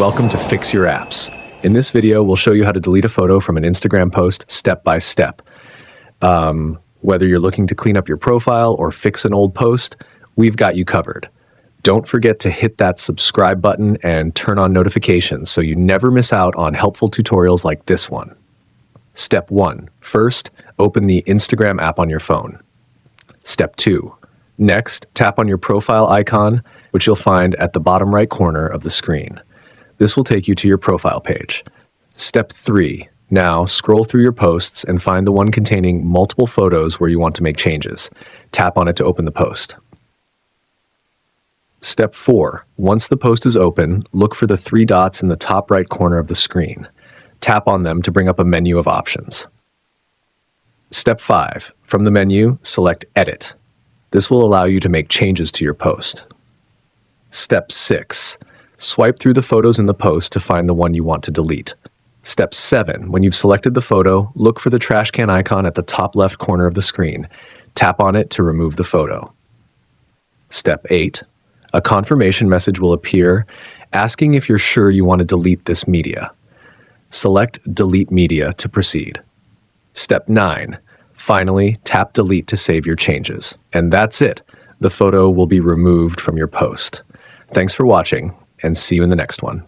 welcome to Fix Your Apps. In this video, we'll show you how to delete a photo from an Instagram post step by step. Whether you're looking to clean up your profile or fix an old post, we've got you covered. Don't forget to hit that subscribe button and turn on notifications so you never miss out on helpful tutorials like this one. Step 1. First, open the Instagram app on your phone. Step 2. Next, tap on your profile icon, which you'll find at the bottom right corner of the screen. This will take you to your profile page. Step 3. Now, scroll through your posts and find the one containing multiple photos where you want to make changes. Tap on it to open the post. Step 4. Once the post is open, look for the 3 dots in the top right corner of the screen. Tap on them to bring up a menu of options. Step 5. From the menu, select Edit. This will allow you to make changes to your post. Step 6. Swipe through the photos in the post to find the one you want to delete. Step 7. When you've selected the photo, look for the trash can icon at the top left corner of the screen. Tap on it to remove the photo. Step 8. A confirmation message will appear asking if you're sure you want to delete this media. Select Delete Media to proceed. Step 9. Finally, tap Delete to save your changes. And that's it. The photo will be removed from your post. Thanks for watching, and see you in the next one.